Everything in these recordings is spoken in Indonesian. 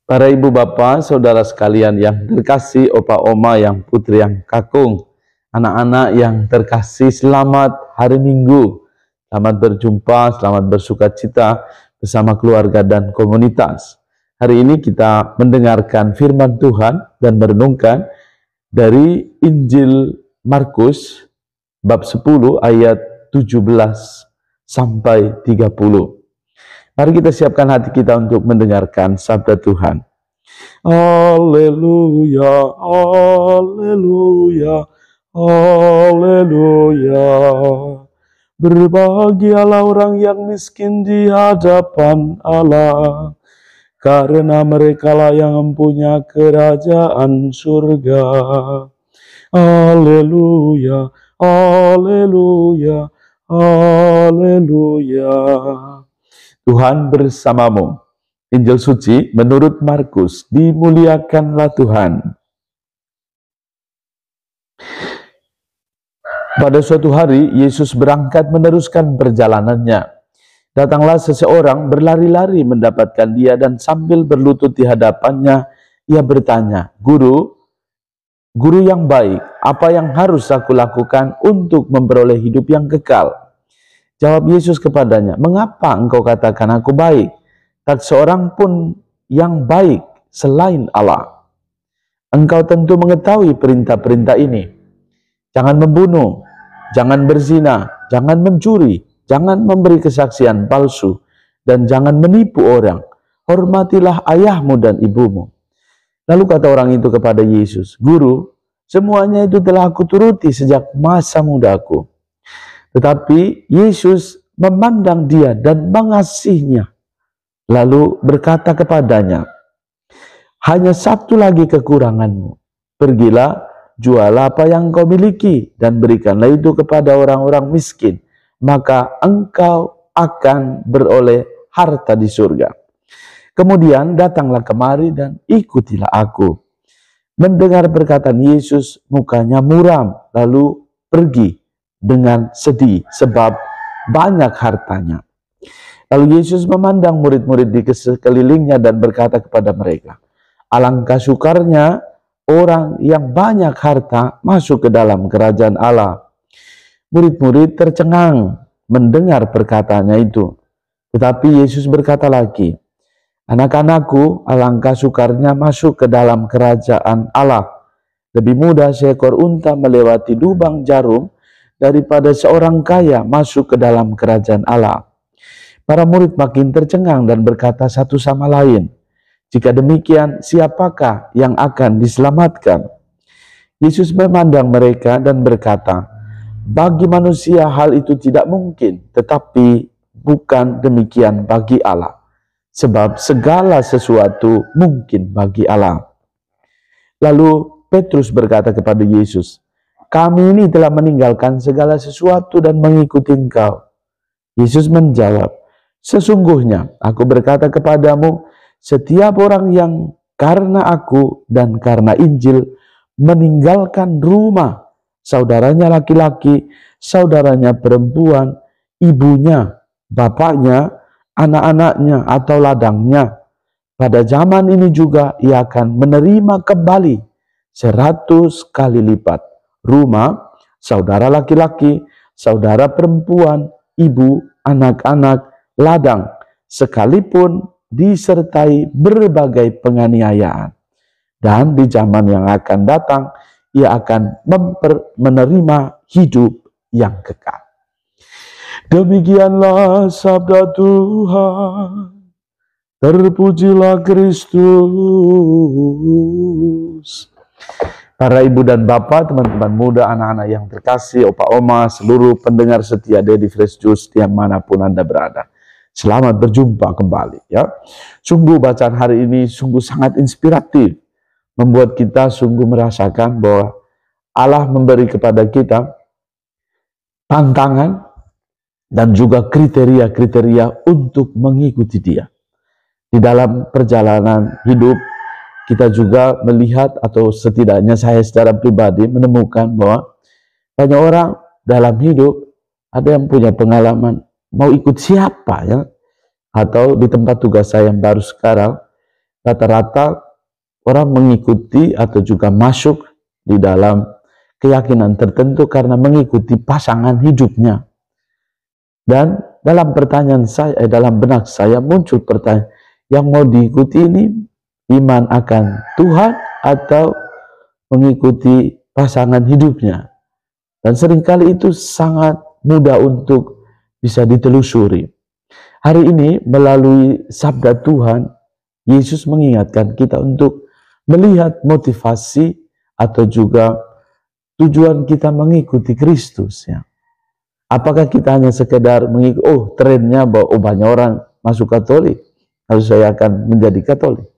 Para ibu bapak, saudara sekalian yang terkasih, opa oma yang putri yang kakung, anak-anak yang terkasih, selamat hari Minggu. Selamat berjumpa, selamat bersukacita bersama keluarga dan komunitas. Hari ini kita mendengarkan firman Tuhan dan merenungkan dari Injil Markus bab 10 ayat 17 sampai 30. Mari kita siapkan hati kita untuk mendengarkan sabda Tuhan. Haleluya, haleluya, haleluya. Berbahagialah orang yang miskin di hadapan Allah, karena merekalah yang mempunyai kerajaan surga. Haleluya, haleluya, haleluya. Tuhan bersamamu. Injil suci menurut Markus. Dimuliakanlah Tuhan. Pada suatu hari, Yesus berangkat meneruskan perjalanannya. Datanglah seseorang berlari-lari mendapatkan dia dan sambil berlutut di hadapannya, ia bertanya, Guru yang baik, apa yang harus aku lakukan untuk memperoleh hidup yang kekal? Jawab Yesus kepadanya, mengapa engkau katakan aku baik? Tak seorang pun yang baik selain Allah. Engkau tentu mengetahui perintah-perintah ini. Jangan membunuh, jangan berzina, jangan mencuri, jangan memberi kesaksian palsu, dan jangan menipu orang. Hormatilah ayahmu dan ibumu. Lalu kata orang itu kepada Yesus, Guru, semuanya itu telah aku turuti sejak masa mudaku. Tetapi Yesus memandang dia dan mengasihinya. Lalu berkata kepadanya, hanya satu lagi kekuranganmu. Pergilah, jualah apa yang kau miliki dan berikanlah itu kepada orang-orang miskin. Maka engkau akan beroleh harta di surga. Kemudian datanglah kemari dan ikutilah aku. Mendengar perkataan Yesus, mukanya muram, lalu pergi dengan sedih sebab banyak hartanya. Lalu Yesus memandang murid-murid di sekelilingnya dan berkata kepada mereka, alangkah sukarnya orang yang banyak harta masuk ke dalam kerajaan Allah. Murid-murid tercengang mendengar perkataannya itu. Tetapi Yesus berkata lagi, anak-anakku, alangkah sukarnya masuk ke dalam kerajaan Allah. Lebih mudah seekor unta melewati lubang jarum daripada seorang kaya masuk ke dalam kerajaan Allah. Para murid makin tercengang dan berkata satu sama lain, jika demikian, siapakah yang akan diselamatkan? Yesus memandang mereka dan berkata, bagi manusia hal itu tidak mungkin, tetapi bukan demikian bagi Allah. Sebab segala sesuatu mungkin bagi Allah. Lalu Petrus berkata kepada Yesus, kami ini telah meninggalkan segala sesuatu dan mengikuti Engkau. Yesus menjawab, sesungguhnya aku berkata kepadamu, setiap orang yang karena aku dan karena Injil meninggalkan rumah, saudaranya laki-laki, saudaranya perempuan, ibunya, bapaknya, anak-anaknya atau ladangnya, pada zaman ini juga ia akan menerima kembali 100 kali lipat. Rumah, saudara laki-laki, saudara perempuan, ibu, anak-anak, ladang, sekalipun disertai berbagai penganiayaan. Dan di zaman yang akan datang, ia akan menerima hidup yang kekal. Demikianlah sabda Tuhan. Terpujilah Kristus. Para ibu dan bapak, teman-teman muda, anak-anak yang terkasih, opa oma, seluruh pendengar setia Daddy Fresh Juice dimanapun Anda berada. Selamat berjumpa kembali ya. Sungguh bacaan hari ini sungguh sangat inspiratif. Membuat kita sungguh merasakan bahwa Allah memberi kepada kita tantangan dan juga kriteria-kriteria untuk mengikuti Dia. Di dalam perjalanan hidup, kita juga melihat atau setidaknya saya secara pribadi menemukan bahwa banyak orang dalam hidup ada yang punya pengalaman mau ikut siapa ya, atau di tempat tugas saya yang baru sekarang rata-rata orang mengikuti atau juga masuk di dalam keyakinan tertentu karena mengikuti pasangan hidupnya. Dan dalam pertanyaan saya, dalam benak saya muncul pertanyaan, yang mau diikuti ini iman akan Tuhan atau mengikuti pasangan hidupnya? Dan seringkali itu sangat mudah untuk bisa ditelusuri. Hari ini melalui sabda Tuhan, Yesus mengingatkan kita untuk melihat motivasi atau juga tujuan kita mengikuti Kristus, ya. Apakah kita hanya sekedar mengikuti, trennya bahwa banyak orang masuk Katolik, harus saya akan menjadi Katolik.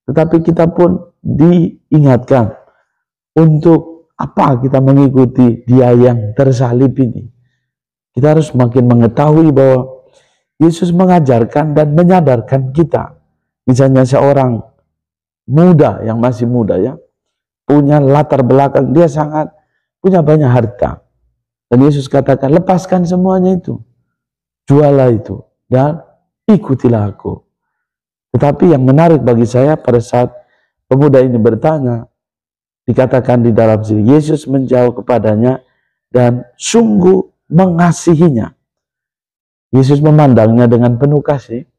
Tetapi kita pun diingatkan untuk apa kita mengikuti Dia yang tersalib ini. Kita harus makin mengetahui bahwa Yesus mengajarkan dan menyadarkan kita. Misalnya seorang muda yang masih muda, ya, punya latar belakang, dia sangat punya banyak harta. Dan Yesus katakan, lepaskan semuanya itu, jualah itu, dan ikutilah aku. Tetapi yang menarik bagi saya pada saat pemuda ini bertanya, dikatakan di dalam sini, Yesus menjawab kepadanya dan sungguh mengasihinya. Yesus memandangnya dengan penuh kasih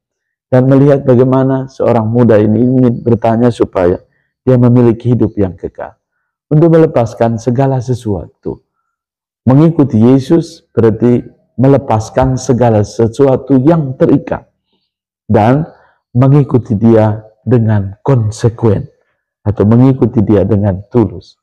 dan melihat bagaimana seorang muda ini ingin bertanya supaya dia memiliki hidup yang kekal. Untuk melepaskan segala sesuatu. Mengikuti Yesus berarti melepaskan segala sesuatu yang terikat. Dan mengikuti Dia dengan konsekuen. Atau mengikuti Dia dengan tulus.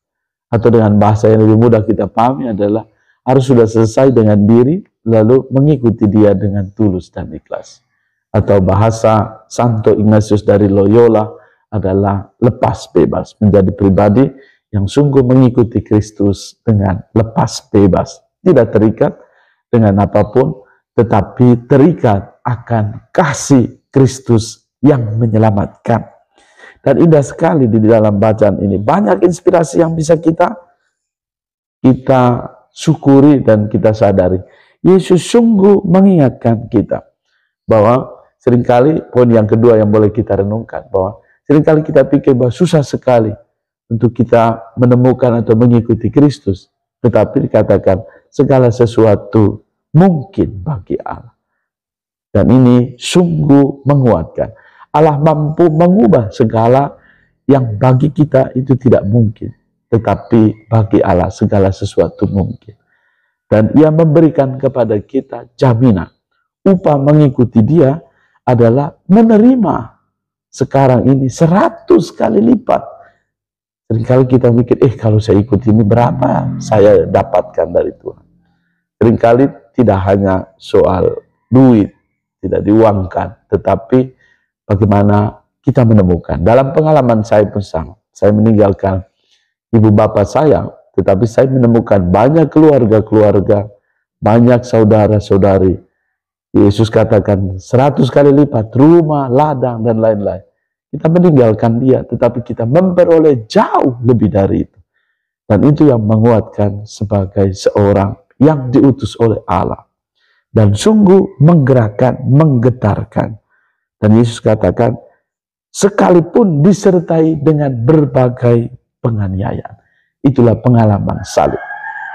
Atau dengan bahasa yang lebih mudah kita pahami adalah harus sudah selesai dengan diri, lalu mengikuti Dia dengan tulus dan ikhlas. Atau bahasa Santo Ignatius dari Loyola adalah lepas bebas, menjadi pribadi yang sungguh mengikuti Kristus dengan lepas bebas, tidak terikat dengan apapun, tetapi terikat akan kasih Kristus yang menyelamatkan. Dan indah sekali di dalam bacaan ini, banyak inspirasi yang bisa kita syukuri dan kita sadari. Yesus sungguh mengingatkan kita bahwa seringkali, poin yang kedua yang boleh kita renungkan, bahwa seringkali kita pikir bahwa susah sekali untuk kita menemukan atau mengikuti Kristus. Tetapi dikatakan segala sesuatu mungkin bagi Allah. Dan ini sungguh menguatkan. Allah mampu mengubah segala yang bagi kita itu tidak mungkin. Tetapi bagi Allah segala sesuatu mungkin. Dan Ia memberikan kepada kita jaminan. Upah mengikuti Dia adalah menerima sekarang ini 100 kali lipat. Seringkali kita mikir, kalau saya ikut ini berapa saya dapatkan dari Tuhan. Seringkali tidak hanya soal duit, tidak diuangkan, tetapi bagaimana kita menemukan. Dalam pengalaman saya pun sama. Saya meninggalkan ibu bapak saya, tetapi saya menemukan banyak keluarga-keluarga, banyak saudara-saudari. Yesus katakan 100 kali lipat, rumah, ladang, dan lain-lain. Kita meninggalkan dia, tetapi kita memperoleh jauh lebih dari itu. Dan itu yang menguatkan sebagai seorang yang diutus oleh Allah. Dan sungguh menggerakkan, menggetarkan. Dan Yesus katakan, sekalipun disertai dengan berbagai penganiayaan. Itulah pengalaman salib.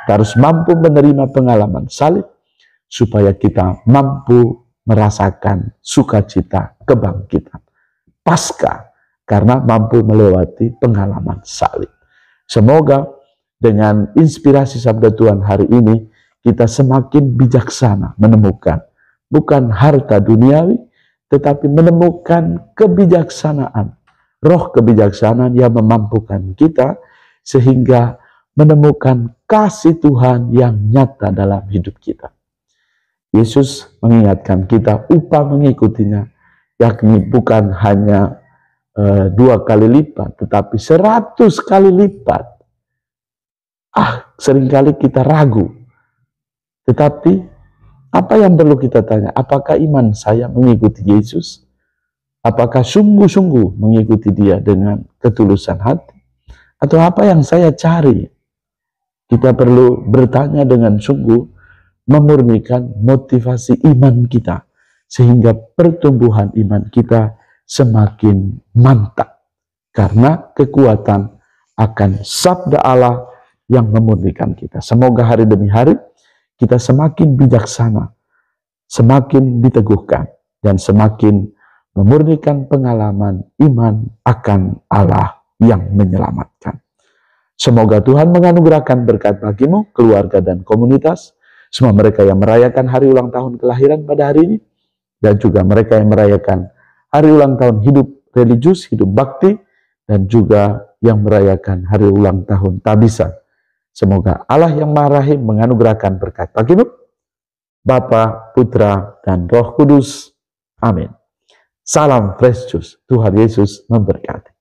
Kita harus mampu menerima pengalaman salib, supaya kita mampu merasakan sukacita kebangkitan. Pasca, karena mampu melewati pengalaman salib. Semoga dengan inspirasi sabda Tuhan hari ini, kita semakin bijaksana menemukan bukan harta duniawi, tetapi menemukan kebijaksanaan, roh kebijaksanaan yang memampukan kita sehingga menemukan kasih Tuhan yang nyata dalam hidup kita. Yesus mengingatkan kita upah mengikutinya, yakni bukan hanya 2 kali lipat, tetapi 100 kali lipat. Seringkali kita ragu. Tetapi apa yang perlu kita tanya? Apakah iman saya mengikuti Yesus? Apakah sungguh-sungguh mengikuti Dia dengan ketulusan hati? Atau apa yang saya cari? Kita perlu bertanya dengan sungguh, memurnikan motivasi iman kita, sehingga pertumbuhan iman kita semakin mantap. Karena kekuatan akan sabda Allah yang memurnikan kita. Semoga hari demi hari kita semakin bijaksana, semakin diteguhkan, dan semakin memurnikan pengalaman iman akan Allah yang menyelamatkan. Semoga Tuhan menganugerahkan berkat bagimu, keluarga dan komunitas, semua mereka yang merayakan hari ulang tahun kelahiran pada hari ini, dan juga mereka yang merayakan hari ulang tahun hidup religius, hidup bakti, dan juga yang merayakan hari ulang tahun tabisan. Semoga Allah yang Maha Rahim menganugerahkan berkat bagimu, Bapa, Putra, dan Roh Kudus. Amin. Salam Fresh Juice. Tuhan Yesus memberkati.